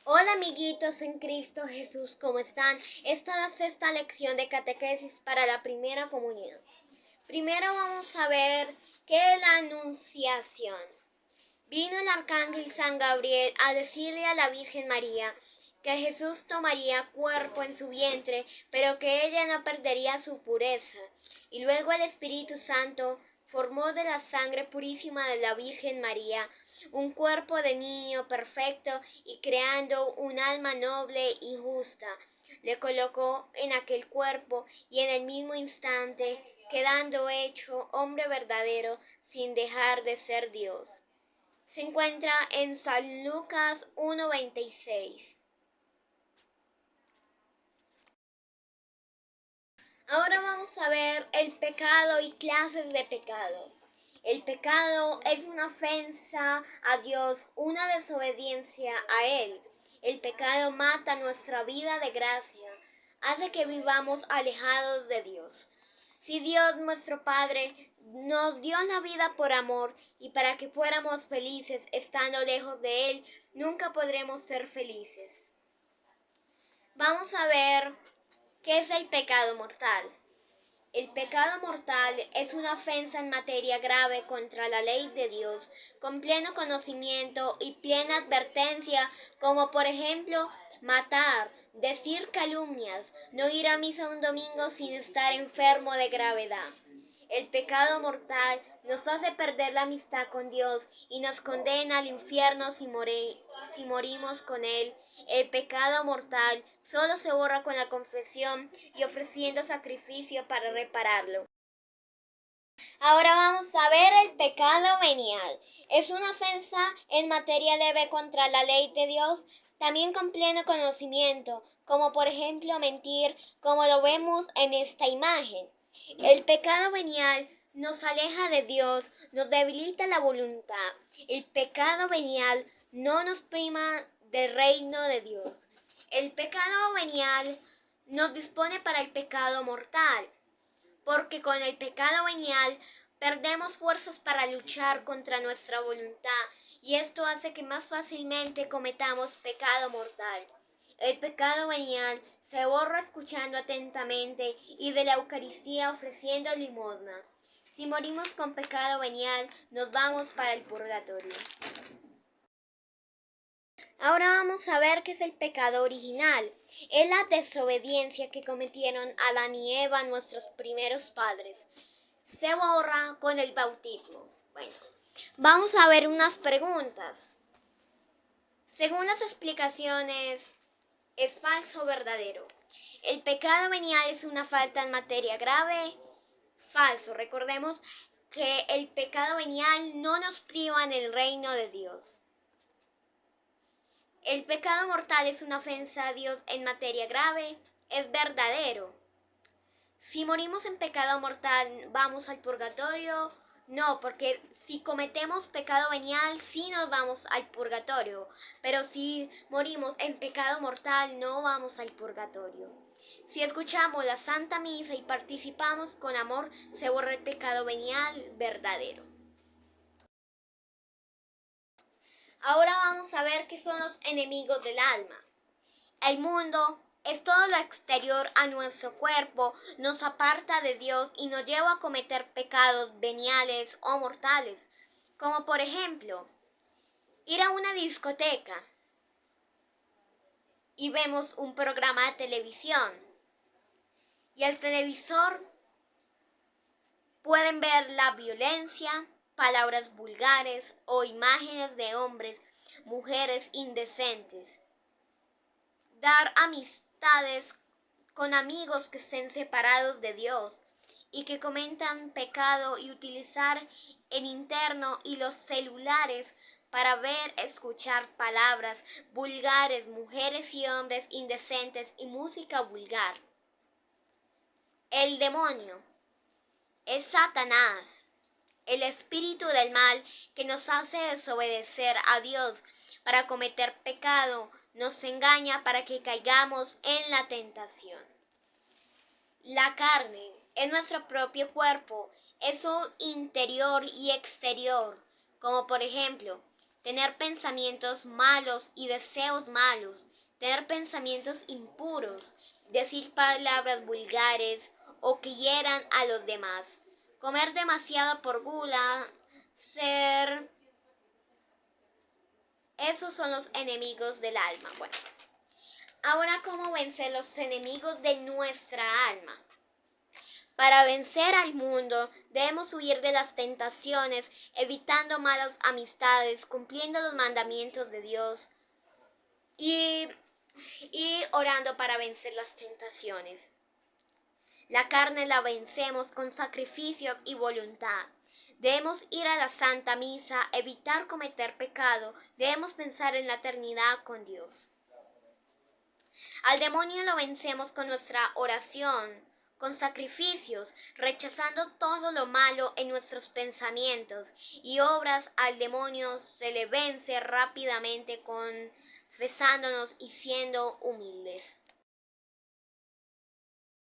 Hola amiguitos en Cristo Jesús, ¿cómo están? Esta es la sexta lección de catequesis para la primera comunión. Primero vamos a ver qué es la anunciación. Vino el arcángel San Gabriel a decirle a la Virgen María que Jesús tomaría cuerpo en su vientre, pero que ella no perdería su pureza. Y luego el Espíritu Santo formó de la sangre purísima de la Virgen María un cuerpo de niño perfecto y creando un alma noble y justa. Le colocó en aquel cuerpo y en el mismo instante, quedando hecho hombre verdadero sin dejar de ser Dios. Se encuentra en San Lucas 1:26. Ahora vamos a ver el pecado y clases de pecado. El pecado es una ofensa a Dios, una desobediencia a Él. El pecado mata nuestra vida de gracia, hace que vivamos alejados de Dios. Si Dios nuestro Padre nos dio la vida por amor y para que fuéramos felices estando lejos de Él, nunca podremos ser felices. Vamos a ver qué es el pecado mortal. El pecado mortal es una ofensa en materia grave contra la ley de Dios, con pleno conocimiento y plena advertencia, como por ejemplo matar, decir calumnias, no ir a misa un domingo sin estar enfermo de gravedad. El pecado mortal nos hace perder la amistad con Dios y nos condena al infierno si morimos con Él. El pecado mortal solo se borra con la confesión y ofreciendo sacrificio para repararlo. Ahora vamos a ver el pecado venial. Es una ofensa en materia leve contra la ley de Dios, también con pleno conocimiento, como por ejemplo mentir, como lo vemos en esta imagen. El pecado venial nos aleja de Dios, nos debilita la voluntad. El pecado venial no nos prima del reino de Dios. El pecado venial nos dispone para el pecado mortal, porque con el pecado venial perdemos fuerzas para luchar contra nuestra voluntad y esto hace que más fácilmente cometamos pecado mortal. El pecado venial se borra escuchando atentamente y de la Eucaristía ofreciendo limosna. Si morimos con pecado venial, nos vamos para el purgatorio. Ahora vamos a ver qué es el pecado original. Es la desobediencia que cometieron Adán y Eva, nuestros primeros padres. Se borra con el bautismo. Bueno, vamos a ver unas preguntas. Según las explicaciones, ¿es falso o verdadero? ¿El pecado venial es una falta en materia grave? Falso. Recordemos que el pecado venial no nos priva en el reino de Dios. El pecado mortal es una ofensa a Dios en materia grave. Es verdadero. Si morimos en pecado mortal, ¿vamos al purgatorio? No, porque si cometemos pecado venial, sí nos vamos al purgatorio. Pero si morimos en pecado mortal, no vamos al purgatorio. Si escuchamos la Santa Misa y participamos con amor, se borra el pecado venial verdadero. Ahora vamos a ver qué son los enemigos del alma. El mundo es todo lo exterior a nuestro cuerpo, nos aparta de Dios y nos lleva a cometer pecados veniales o mortales, como por ejemplo, ir a una discoteca y vemos un programa de televisión y el televisor pueden ver la violencia, palabras vulgares o imágenes de hombres, mujeres indecentes. Dar amistades con amigos que estén separados de Dios y que cometan pecado y utilizar el interno y los celulares para ver, escuchar palabras vulgares, mujeres y hombres indecentes y música vulgar. El demonio es Satanás, el espíritu del mal que nos hace desobedecer a Dios para cometer pecado, nos engaña para que caigamos en la tentación. La carne es nuestro propio cuerpo, es su interior y exterior, como por ejemplo, tener pensamientos malos y deseos malos, tener pensamientos impuros, decir palabras vulgares o que hieran a los demás, comer demasiado por gula, ser... Esos son los enemigos del alma. Bueno, ahora, ¿cómo vencer los enemigos de nuestra alma? Para vencer al mundo debemos huir de las tentaciones, evitando malas amistades, cumpliendo los mandamientos de Dios y orando para vencer las tentaciones. La carne la vencemos con sacrificio y voluntad. Debemos ir a la Santa Misa, evitar cometer pecado, debemos pensar en la eternidad con Dios. Al demonio lo vencemos con nuestra oración, con sacrificios, rechazando todo lo malo en nuestros pensamientos y obras. Al demonio se le vence rápidamente confesándonos y siendo humildes.